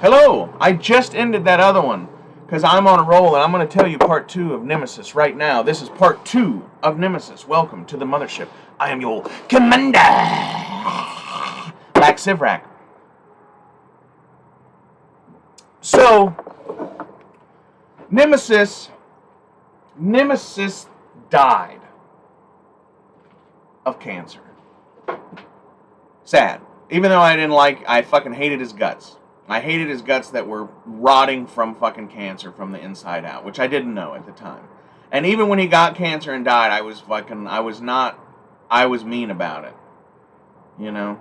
Hello! I just ended that other one because I'm on a roll and I'm going to tell you part 2 of Nemesis right now. This is part 2 of Nemesis. Welcome to the mothership. I am your commander, LAK Sivrak. So, Nemesis died of cancer. Sad. Even though I fucking hated his guts. I hated his guts that were rotting from fucking cancer from the inside out, which I didn't know at the time. And even when he got cancer and died, I was mean about it. You know?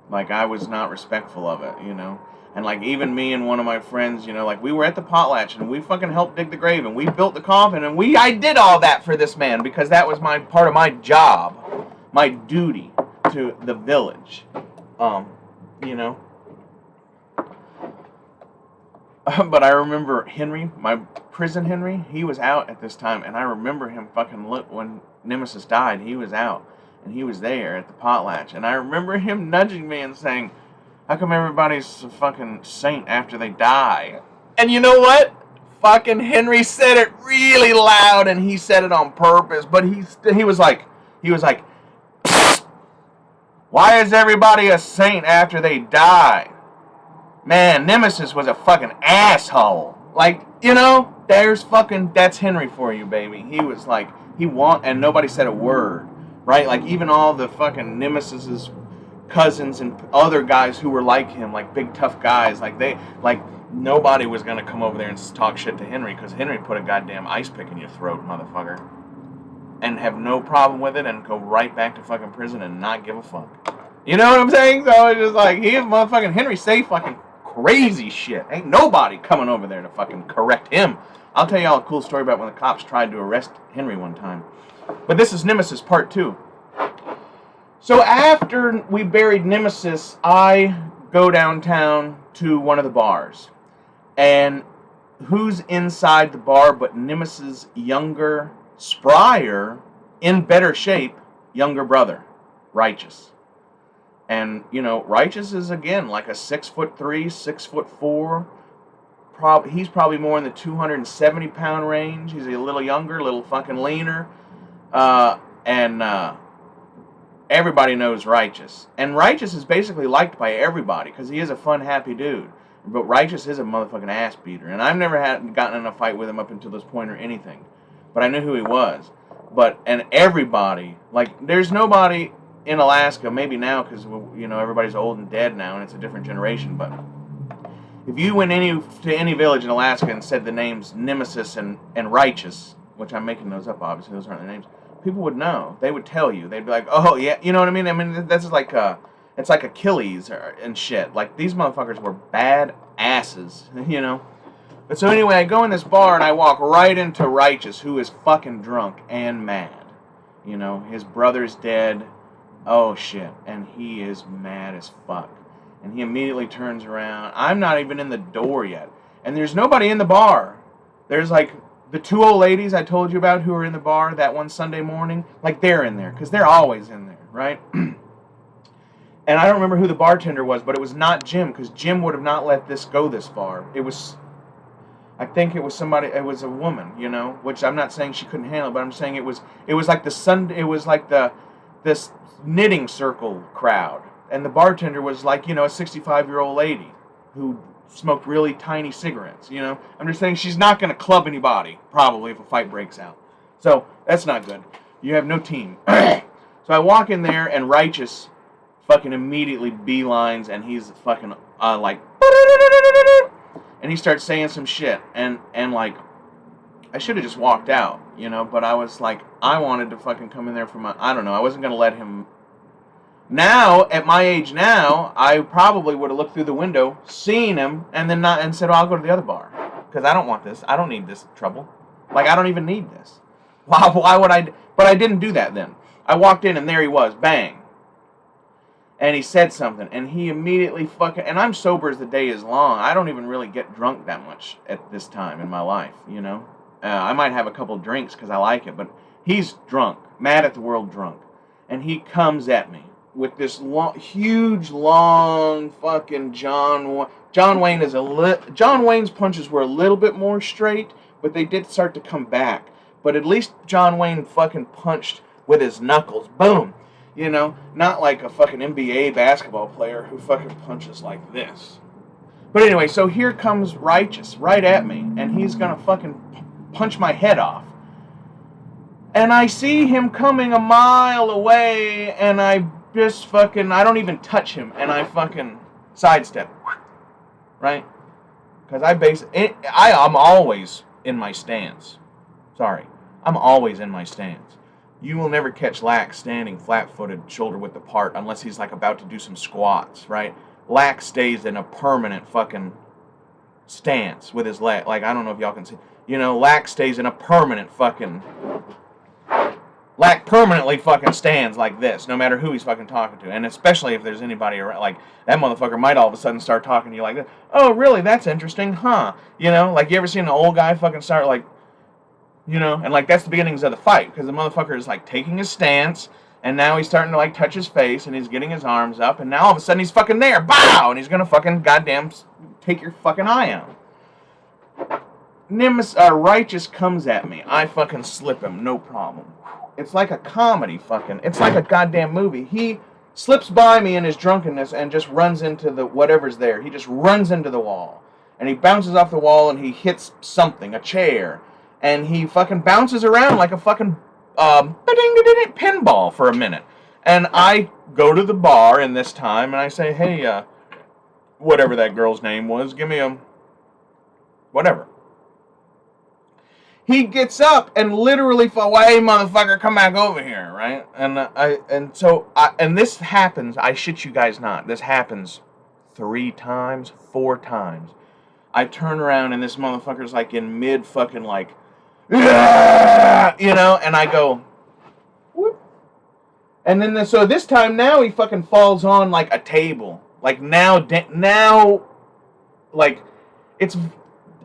Like, I was not respectful of it, you know? And, like, even me and one of my friends, you know, like, we were at the potlatch, and we fucking helped dig the grave, and we built the coffin, and I did all that for this man, because that was part of my job, my duty to the village, you know? But I remember Henry, my prison Henry, he was out at this time, and I remember him when Nemesis died, he was out, and he was there at the potlatch, and I remember him nudging me and saying, how come everybody's a fucking saint after they die? And you know what? Fucking Henry said it really loud, and he said it on purpose, but he was like, why is everybody a saint after they die? Man, Nemesis was a fucking asshole. Like, you know, that's Henry for you, baby. He was like, and nobody said a word, right? Like, even all the fucking Nemesis's cousins and other guys who were like him, like big tough guys, nobody was gonna come over there and talk shit to Henry, because Henry put a goddamn ice pick in your throat, motherfucker, and have no problem with it and go right back to fucking prison and not give a fuck. You know what I'm saying? So it's just like, motherfucking Henry say fucking crazy shit. Ain't nobody coming over there to fucking correct him. I'll tell y'all a cool story about when the cops tried to arrest Henry one time. But this is Nemesis part 2. So after we buried Nemesis, I go downtown to one of the bars. And who's inside the bar but Nemesis' younger, sprier, in better shape, younger brother, Righteous. And, you know, Righteous is, again, like a 6'3", 6'4". He's probably more in the 270-pound range. He's a little younger, a little fucking leaner. Everybody knows Righteous. And Righteous is basically liked by everybody, because he is a fun, happy dude. But Righteous is a motherfucking ass beater. And I've never gotten in a fight with him up until this point or anything. But I knew who he was. And everybody, like, there's nobody in Alaska, maybe now, because, you know, everybody's old and dead now, and it's a different generation, but if you went to any village in Alaska and said the names Nemesis and Righteous, which I'm making those up, obviously, those aren't their names, people would know. They would tell you. They'd be like, oh, yeah, you know what I mean? I mean, that's like, it's like Achilles and shit. Like, these motherfuckers were bad asses, you know? But so anyway, I go in this bar, and I walk right into Righteous, who is fucking drunk and mad. You know, his brother's dead. Oh, shit. And he is mad as fuck. And he immediately turns around. I'm not even in the door yet. And there's nobody in the bar. There's, like, the 2 old ladies I told you about who were in the bar that one Sunday morning. Like, they're in there. Because they're always in there, right? And I don't remember who the bartender was, but it was not Jim. Because Jim would have not let this go this far. I think it was somebody, it was a woman, you know? Which I'm not saying she couldn't handle it, but I'm saying it was like this knitting circle crowd, and the bartender was like, you know, a 65-year-old lady who smoked really tiny cigarettes, you know. I'm just saying she's not going to club anybody, probably, if a fight breaks out. So, that's not good. You have no team. So I walk in there, and Righteous fucking immediately beelines, and he's fucking, like, and he starts saying some shit, and like, I should have just walked out, you know, but I was like, I wanted to fucking come in there I don't know, I wasn't going to let him. Now, at my age now, I probably would have looked through the window, seen him, and said, oh, I'll go to the other bar. Because I don't want this. I don't need this trouble. Like, I don't even need this. Why would I? But I didn't do that then. I walked in, and there he was. Bang. And he said something, and he immediately fucking, and I'm sober as the day is long. I don't even really get drunk that much at this time in my life, you know. I might have a couple drinks because I like it, but he's drunk, mad at the world drunk. And he comes at me. with this huge, long fucking John Wayne is John Wayne's punches were a little bit more straight, but they did start to come back. But at least John Wayne fucking punched with his knuckles. Boom. You know, not like a fucking NBA basketball player who fucking punches like this. But anyway, so here comes Righteous right at me, and he's gonna fucking punch my head off. And I see him coming a mile away, and I just fucking, I don't even touch him, and I fucking sidestep. Right? Because I'm always in my stance. Sorry. I'm always in my stance. You will never catch LAK standing flat-footed, shoulder-width apart, unless he's like about to do some squats, right? LAK stays in a permanent fucking stance with his leg. Like, I don't know if y'all can see. You know, LAK stays in a permanent fucking... LAK permanently fucking stands like this, no matter who he's fucking talking to. And especially if there's anybody around. Like, that motherfucker might all of a sudden start talking to you like this. Oh, really? That's interesting, huh? You know, like, you ever seen an old guy fucking start, like... You know, and like that's the beginnings of the fight, because the motherfucker is like taking his stance, and now he's starting to like touch his face, and he's getting his arms up, and now all of a sudden he's fucking there, bow, and he's gonna fucking goddamn take your fucking eye out. Righteous comes at me, I fucking slip him, no problem. It's like a comedy, fucking, it's like a goddamn movie. He slips by me in his drunkenness and just runs into the whatever's there. He just runs into the wall, and he bounces off the wall, and he hits something, a chair. And he fucking bounces around like a fucking pinball for a minute. And I go to the bar in this time, and I say, hey, whatever that girl's name was, give me a... whatever. He gets up and literally, hey, motherfucker, come back over here, right? And this happens, I shit you guys not, this happens 3 times, 4 times. I turn around, and this motherfucker's like in mid fucking like... you know, and I go, whoop. And then, so this time now he fucking falls on like a table. Like now, like,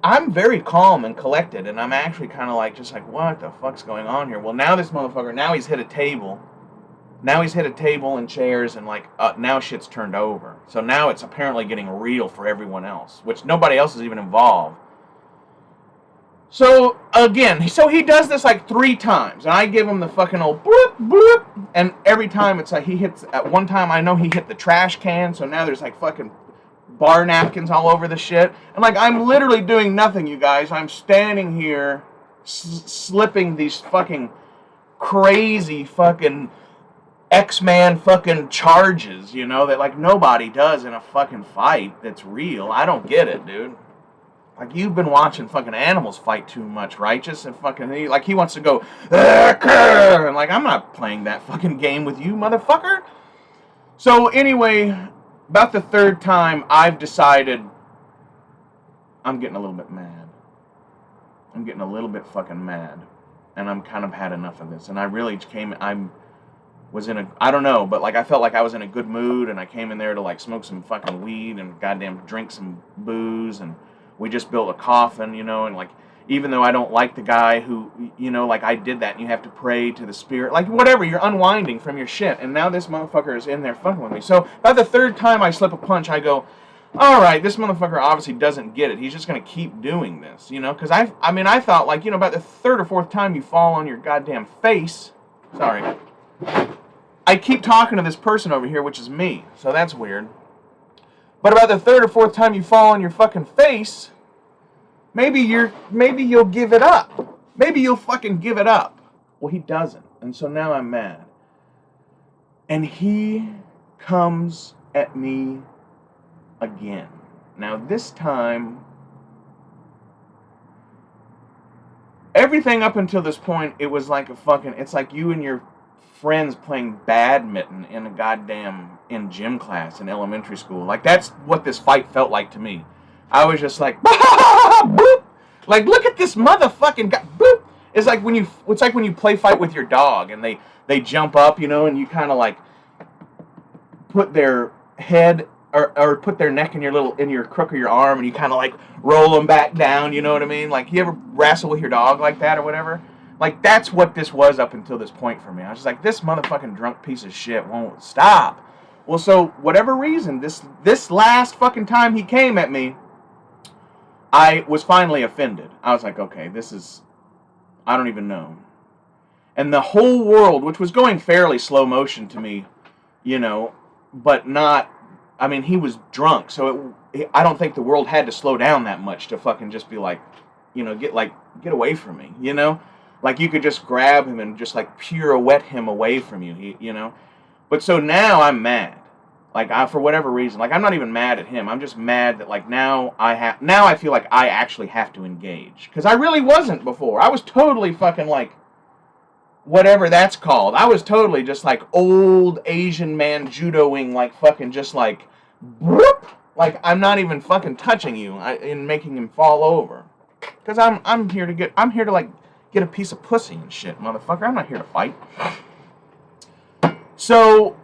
I'm very calm and collected, and I'm actually kind of like, just like, what the fuck's going on here? Well, now this motherfucker, now he's hit a table. Now he's hit a table and chairs, and like, now shit's turned over. So now it's apparently getting real for everyone else, which nobody else is even involved. So, again, so he does this like 3 times, and I give him the fucking old bloop, bloop, and every time it's like he hits, at one time I know he hit the trash can, so now there's like fucking bar napkins all over the shit, and like I'm literally doing nothing, you guys. I'm standing here slipping these fucking crazy fucking X-Man fucking charges, you know, that like nobody does in a fucking fight that's real. I don't get it, dude. Like, you've been watching fucking animals fight too much, Righteous, and fucking, like, he wants to go, and like, I'm not playing that fucking game with you, motherfucker. So, anyway, about the 3rd time, I've decided I'm getting a little bit mad. I'm getting a little bit fucking mad. And I'm kind of had enough of this. And I really I don't know, but like, I felt like I was in a good mood, and I came in there to like smoke some fucking weed and goddamn drink some booze, and we just built a coffin, you know, and like, even though I don't like the guy who, you know, like I did that, and you have to pray to the spirit, like whatever, you're unwinding from your shit, and now this motherfucker is in there fucking with me. So about the 3rd time I slip a punch, I go, all right, this motherfucker obviously doesn't get it. He's just going to keep doing this, you know, because I thought like, you know, about the 3rd or 4th time you fall on your goddamn face, sorry, I keep talking to this person over here, which is me, so that's weird. But about the 3rd or 4th time you fall on your fucking face, maybe you'll give it up. Maybe you'll fucking give it up. Well, he doesn't. And so now I'm mad. And he comes at me again. Now this time, everything up until this point, it was like it's like you and your friends playing badminton in gym class in elementary school. Like, that's what this fight felt like to me. I was just like, boop. Like, look at this motherfucking guy, boop. It's like when you play fight with your dog, and they jump up, you know, and you kind of like put their head or put their neck in your crook of your arm, and you kind of like roll them back down, you know what I mean? Like, you ever wrestle with your dog like that or whatever? Like, that's what this was up until this point for me. I was just like, this motherfucking drunk piece of shit won't stop. Well, so, whatever reason, this last fucking time he came at me, I was finally offended. I was like, okay, this is, I don't even know. And the whole world, which was going fairly slow motion to me, you know, but not, I mean, he was drunk, so I don't think the world had to slow down that much to fucking just be like, you know, get away from me, you know? Like, you could just grab him and just, like, pirouette him away from you, you know? But so now I'm mad. Like, for whatever reason. Like, I'm not even mad at him. I'm just mad that, like, now I feel like I actually have to engage. Because I really wasn't before. I was totally fucking, like, whatever that's called. I was totally just, like, old Asian man judoing, like, fucking just, like, whoop. Like, I'm not even fucking touching you and making him fall over. Because I'm here to, like, get a piece of pussy and shit, motherfucker. I'm not here to fight. So,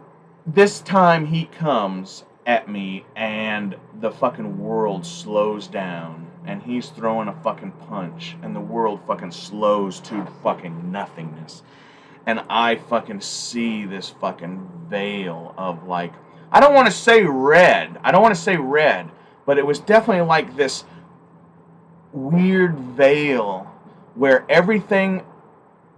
this time he comes at me and the fucking world slows down and he's throwing a fucking punch and the world fucking slows to fucking nothingness. And I fucking see this fucking veil of, like, I don't want to say red, but it was definitely like this weird veil where everything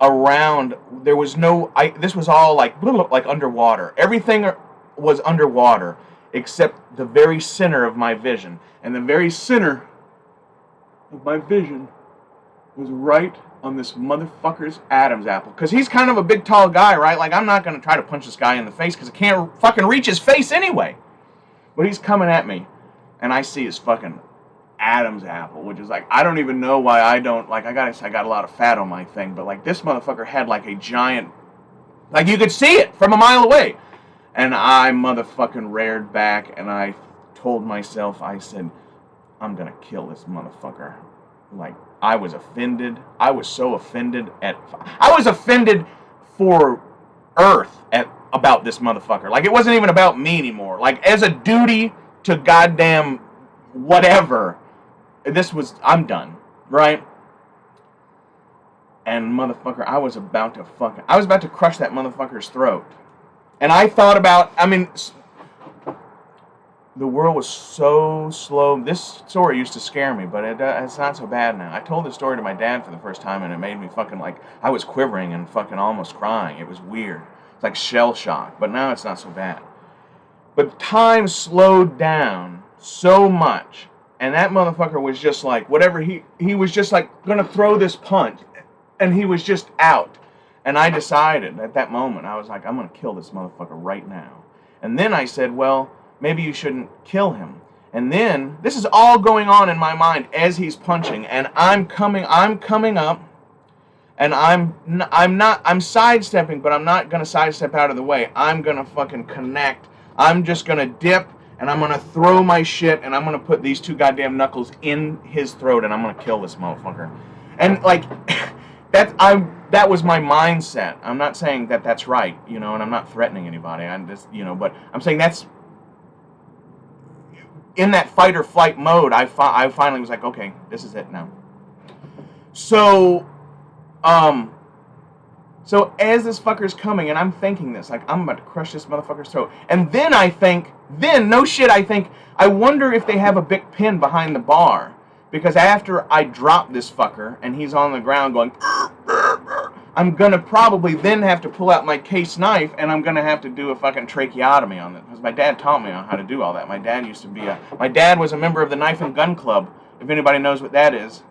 around, there was no, this was all like underwater. Everything was underwater except the very center of my vision. And the very center of my vision was right on this motherfucker's Adam's apple. Because he's kind of a big, tall guy, right? Like, I'm not going to try to punch this guy in the face because I can't fucking reach his face anyway. But he's coming at me, and I see his fucking Adam's apple, which is like, I don't even know why I don't, like, I got a lot of fat on my thing, but like, this motherfucker had like a giant, like, you could see it from a mile away. And I motherfucking reared back, and I told myself, I said, I'm gonna kill this motherfucker. Like, I was offended. I was so offended I was offended for Earth about this motherfucker. Like, it wasn't even about me anymore. Like, as a duty to goddamn whatever, I'm done, right? And motherfucker, I was about to crush that motherfucker's throat. And I thought about, I mean, the world was so slow. This story used to scare me, but it's not so bad now. I told this story to my dad for the first time, and it made me fucking, like, I was quivering and fucking almost crying. It was weird. It's like shell shock, but now it's not so bad. But time slowed down so much. And that motherfucker was just like, whatever, he was just like going to throw this punch. And he was just out. And I decided at that moment, I was like, I'm going to kill this motherfucker right now. And then I said, well, maybe you shouldn't kill him. And then, this is all going on in my mind as he's punching. And I'm coming up. And I'm sidestepping, but I'm not going to sidestep out of the way. I'm going to fucking connect. I'm just going to dip. And I'm going to throw my shit, and I'm going to put these two goddamn knuckles in his throat, and I'm going to kill this motherfucker. And, like, that was my mindset. I'm not saying that that's right, you know, and I'm not threatening anybody. I'm just, you know, but I'm saying that's, in that fight or flight mode, I finally was like, okay, this is it now. So as this fucker's coming, and I'm thinking this, like, I'm about to crush this motherfucker's throat. And then I think, I wonder if they have a big pin behind the bar. Because after I drop this fucker, and he's on the ground going, I'm going to probably then have to pull out my case knife, and I'm going to have to do a fucking tracheotomy on it. Because my dad taught me how to do all that. My dad was a member of the Knife and Gun Club, if anybody knows what that is,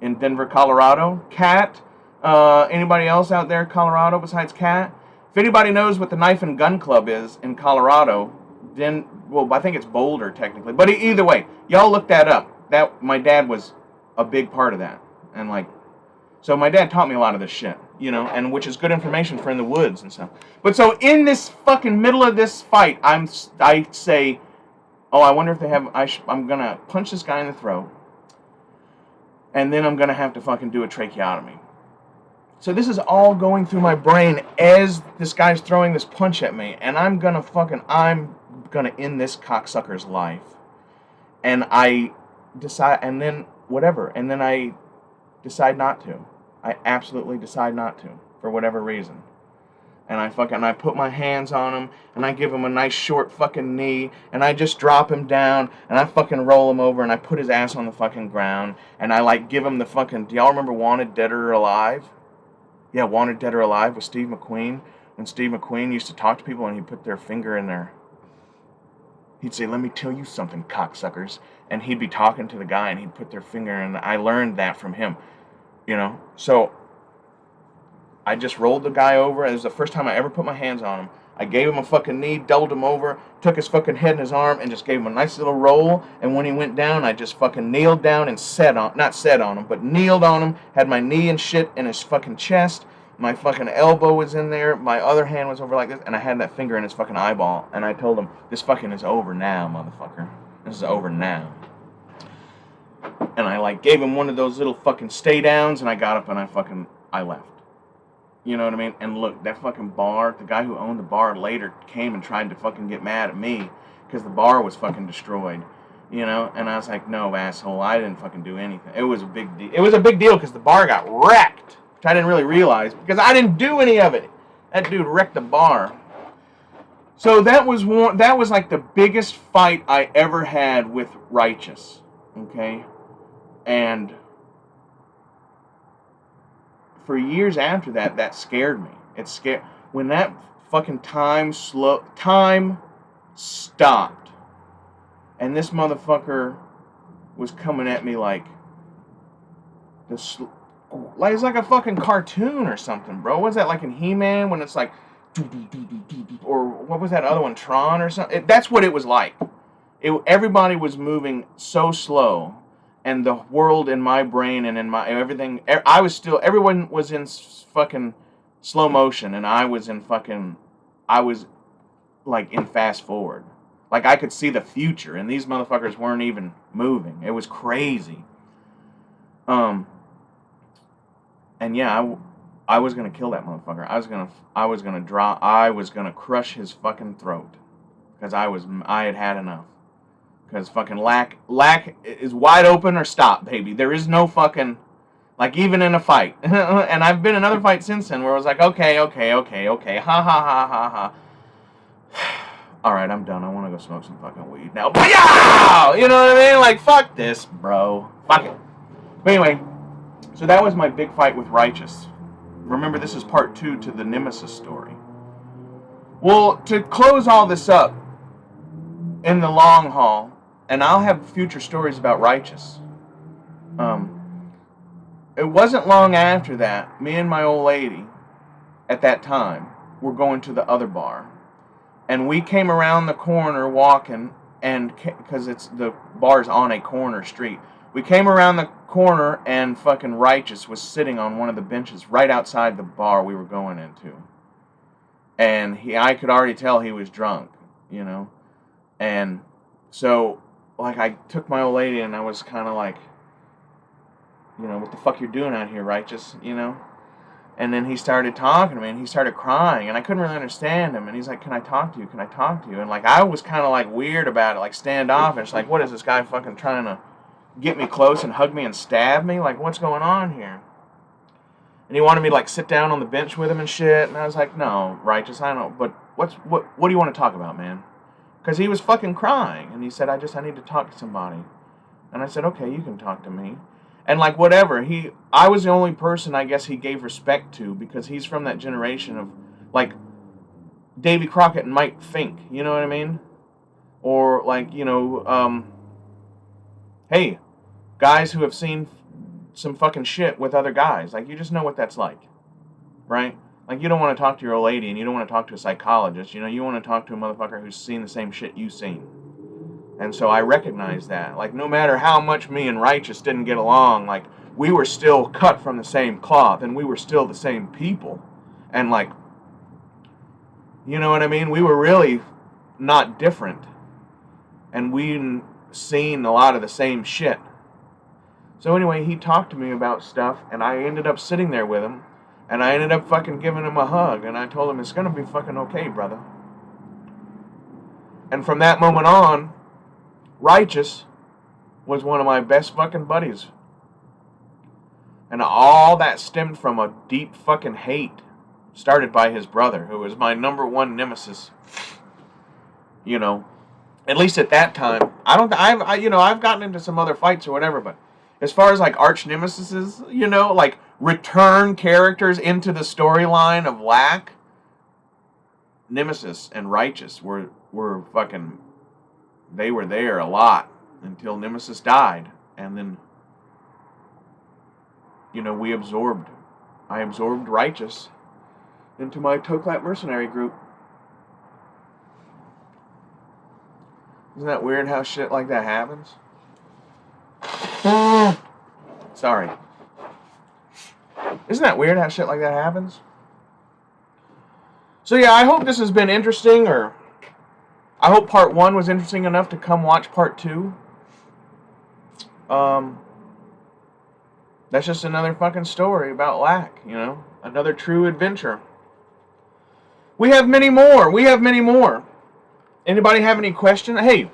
in Denver, Colorado. Cat. Anybody else out there in Colorado besides Cat? If anybody knows what the Knife and Gun Club is in Colorado, then, well, I think it's Boulder technically. But either way, y'all look that up. My dad was a big part of that. And like, so my dad taught me a lot of this shit, you know, and which is good information for in the woods and stuff. But so in this fucking middle of this fight, I say, oh, I wonder if they have, I'm going to punch this guy in the throat. And then I'm going to have to fucking do a tracheotomy. So this is all going through my brain as this guy's throwing this punch at me. And I'm going to end this cocksucker's life. And I decide, and then whatever. And then I decide not to. I absolutely decide not to, for whatever reason. And I put my hands on him, and I give him a nice short fucking knee, and I just drop him down, and I fucking roll him over, and I put his ass on the fucking ground, and I like give him the fucking, do y'all remember Wanted Dead or Alive? Yeah, Wanted Dead or Alive with Steve McQueen. When Steve McQueen used to talk to people and he'd put their finger in their, he'd say, "Let me tell you something, cocksuckers." And he'd be talking to the guy, and he'd put their finger in, and I learned that from him, you know? So I just rolled the guy over. It was the first time I ever put my hands on him. I gave him a fucking knee, doubled him over, took his fucking head in his arm, and just gave him a nice little roll. And when he went down, I just fucking kneeled down and not sat on him, but kneeled on him, had my knee and shit in his fucking chest. My fucking elbow was in there. My other hand was over like this, and I had that finger in his fucking eyeball. And I told him, "This fucking is over now, motherfucker. This is over now." And I like gave him one of those little fucking stay downs, and I got up and I left. You know what I mean? And look, that fucking bar, the guy who owned the bar later came and tried to fucking get mad at me because the bar was fucking destroyed. You know? And I was like, "No, asshole, I didn't fucking do anything." It was a big deal. It was a big deal because the bar got wrecked, which I didn't really realize because I didn't do any of it. That dude wrecked the bar. So that was like the biggest fight I ever had with Righteous. Okay? And for years after that, that scared me. It scared when that fucking time stopped, and this motherfucker was coming at me like it's like a fucking cartoon or something, bro. What's that, like in He-Man when it's like, or what was that other one, Tron or something? That's what it was like. Everybody was moving so slow. And the world in my brain and in my everything, everyone was in fucking slow motion, and I was like in fast forward. Like I could see the future, and these motherfuckers weren't even moving. It was crazy. And yeah, I was gonna kill that motherfucker. I was gonna crush his fucking throat, because I had had enough. Because fucking LAK is wide open or stop, baby. There is no fucking, like, even in a fight. And I've been in another fight since then where I was like, okay, ha ha ha ha ha. Alright, I'm done. I want to go smoke some fucking weed now. You know what I mean? Like, fuck this, bro. Fuck it. But anyway, so that was my big fight with Righteous. Remember, this is part 2 to the Nemesis story. Well, to close all this up, in the long haul, and I'll have future stories about Righteous. It wasn't long after that, me and my old lady, at that time, were going to the other bar. And we came around the corner walking, and because the bar's on a corner street. We came around the corner, and fucking Righteous was sitting on one of the benches right outside the bar we were going into. And I could already tell he was drunk, you know. And so, like, I took my old lady, and I was kind of like, you know, "What the fuck you're doing out here, Righteous?" You know? And then he started talking to me, and he started crying, and I couldn't really understand him. And he's like, "Can I talk to you? Can I talk to you?" And, like, I was kind of, like, weird about it, like, standoffish. Like, what is this guy fucking trying to get me close and hug me and stab me? Like, what's going on here? And he wanted me to, like, sit down on the bench with him and shit. And I was like, "No, Righteous, I don't. But what do you want to talk about, man?" Because he was fucking crying. And he said, I need to talk to somebody. And I said, "Okay, you can talk to me." And, like, whatever. I was the only person, I guess, he gave respect to, because he's from that generation of, like, Davy Crockett and Mike Fink. You know what I mean? Or, like, you know, hey, guys who have seen some fucking shit with other guys. Like, you just know what that's like. Right? Like, you don't want to talk to your old lady, and you don't want to talk to a psychologist. You know, you want to talk to a motherfucker who's seen the same shit you've seen. And so I recognized that. Like, no matter how much me and Righteous didn't get along, like, we were still cut from the same cloth, and we were still the same people. And, like, you know what I mean? We were really not different. And we'd seen a lot of the same shit. So anyway, he talked to me about stuff, and I ended up sitting there with him. And I ended up fucking giving him a hug, and I told him, "It's gonna be fucking okay, brother." And from that moment on, Righteous was one of my best fucking buddies. And all that stemmed from a deep fucking hate started by his brother, who was my #1 nemesis. You know, at least at that time. I've gotten into some other fights or whatever, but as far as like arch nemesises, like return characters into the storyline of LAK, Nemesis and Righteous were fucking, they were there a lot until Nemesis died, and then I absorbed Righteous into my Toclap mercenary group. Isn't that weird how shit like that happens? Sorry. Isn't that weird how shit like that happens? So yeah, I hope this has been interesting, or I hope part 1 was interesting enough to come watch part 2. That's just another fucking story about LAK, another true adventure. We have many more. Anybody have any questions? Hey,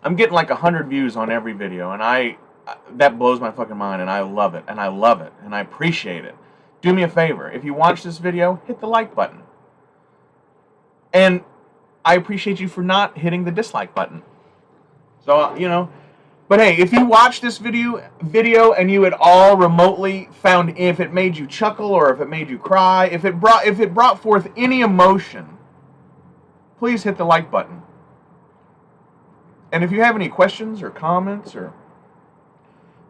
I'm getting like 100 views on every video, and that blows my fucking mind, and I love it, and I appreciate it. Do me a favor. If you watch this video, hit the like button. And I appreciate you for not hitting the dislike button. So, but hey, if you watch this video and you at all remotely found if it made you chuckle or if it made you cry, if it brought forth any emotion, please hit the like button. And if you have any questions or comments, or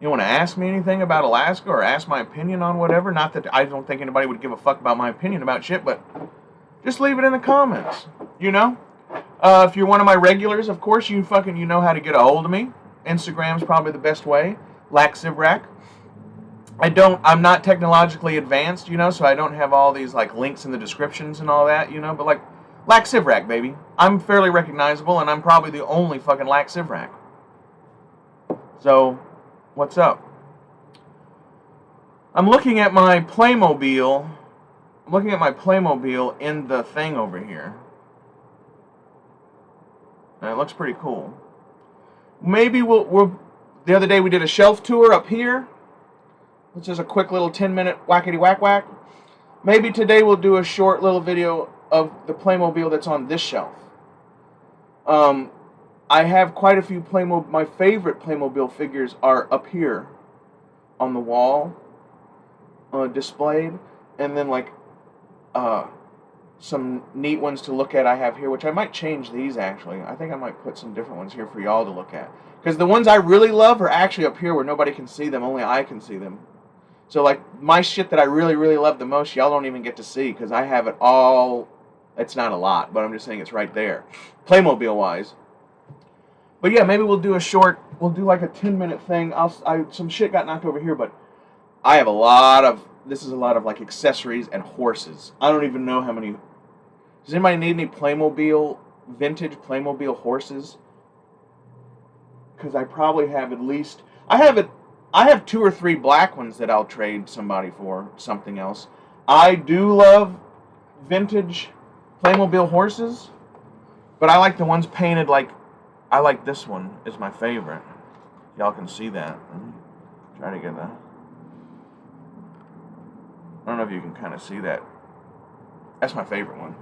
you want to ask me anything about Alaska, or ask my opinion on whatever, not that I don't think anybody would give a fuck about my opinion about shit, but just leave it in the comments, If you're one of my regulars, of course, you know how to get a hold of me. Instagram's probably the best way. LAK. I'm not technologically advanced, so I don't have all these like links in the descriptions and all that, but like LAK, baby. I'm fairly recognizable, and I'm probably the only fucking LAK. So, what's up? I'm looking at my Playmobil. In the thing over here. And it looks pretty cool. Maybe the other day we did a shelf tour up here, which is a quick little 10-minute whackety whack whack. Maybe today we'll do a short little video of the Playmobil that's on this shelf. I have quite a few Playmobil. My favorite Playmobil figures are up here on the wall, displayed, and then like some neat ones to look at I have here, which I might change these actually. I think I might put some different ones here for y'all to look at. Because the ones I really love are actually up here where nobody can see them, only I can see them. So like my shit that I really, really love the most, y'all don't even get to see because I have it all. It's not a lot, but I'm just saying it's right there, Playmobil-wise. But yeah, maybe we'll do like a 10-minute thing. Some shit got knocked over here, but I have this is a lot of like accessories and horses. I don't even know how many. Does anybody need any vintage Playmobil horses? Because I probably have at least, I have 2 or 3 black ones that I'll trade somebody for something else. I do love vintage Playmobil horses, but I like the ones painted like, I like this one is my favorite. Y'all can see that. Try to get that. I don't know if you can kind of see that. That's my favorite one.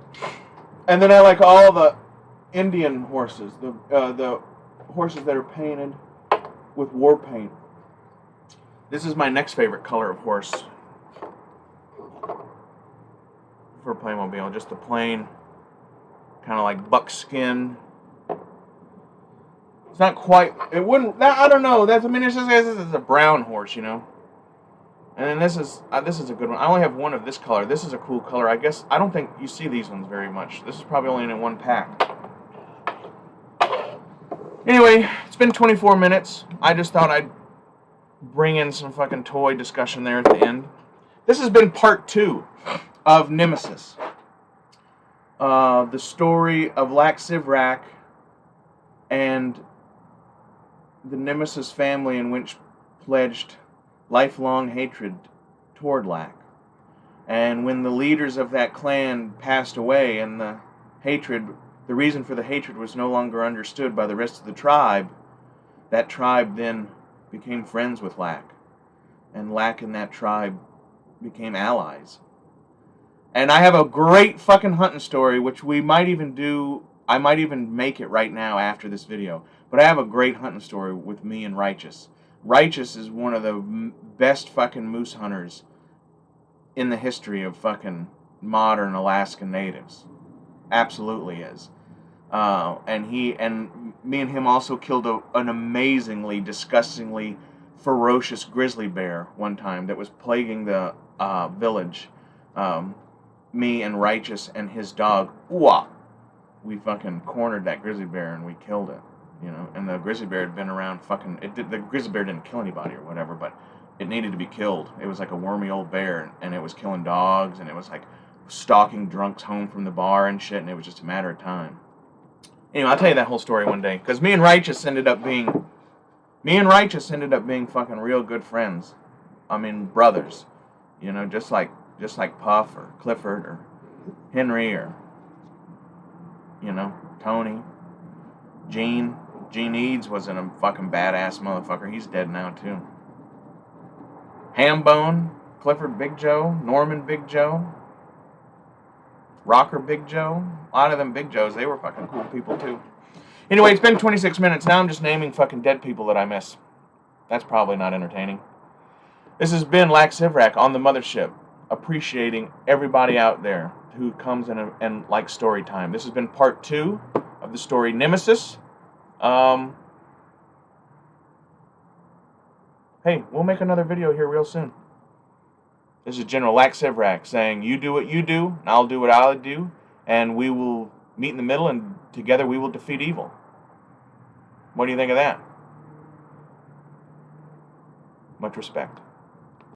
And then I like all the Indian horses, the horses that are painted with war paint. This is my next favorite color of horse for Playmobil. Just the plain, kind of like buckskin. It's not quite. It wouldn't. I don't know. It's a brown horse, And then this is a good one. I only have one of this color. This is a cool color. I guess I don't think you see these ones very much. This is probably only in one pack. Anyway, it's been 24 minutes. I just thought I'd bring in some fucking toy discussion there at the end. This has been part 2 of Nemesis. The story of LAK and the Nemesis family, in which pledged lifelong hatred toward LAK. And when the leaders of that clan passed away and the reason for the hatred was no longer understood by the rest of the tribe, that tribe then became friends with LAK. and LAK and that tribe became allies. And I have a great fucking hunting story, which we might even do. I might even make it right now after this video. But I have a great hunting story with me and Righteous. Righteous is one of the best fucking moose hunters in the history of fucking modern Alaskan natives. Absolutely is. And me and him also killed an amazingly, disgustingly ferocious grizzly bear one time that was plaguing the village. Me and Righteous and his dog, Uwa, we fucking cornered that grizzly bear and we killed it, you know. And the grizzly bear had been around fucking. The grizzly bear didn't kill anybody or whatever, but it needed to be killed. It was like a wormy old bear, and it was killing dogs, and it was like stalking drunks home from the bar and shit. And it was just a matter of time. Anyway, I'll tell you that whole story one day, because me and Righteous ended up being fucking real good friends. I mean, brothers, you know, just like Puff or Clifford or Henry or, you know, Tony. Gene Eads wasn't a fucking badass motherfucker. He's dead now too. Hambone, Clifford Big Joe, Norman Big Joe, Rocker Big Joe. A lot of them Big Joes, they were fucking cool people too. Anyway, it's been 26 minutes. Now I'm just naming fucking dead people that I miss. That's probably not entertaining. This has been LAK Sivrak on the mothership, appreciating everybody out there who comes in and likes story time. This has been part 2 of the story Nemesis. Hey, we'll make another video here real soon. This is General LAK Sivrak saying, you do what you do, and I'll do what I'll do, and we will meet in the middle, and together we will defeat evil. What do you think of that? Much respect.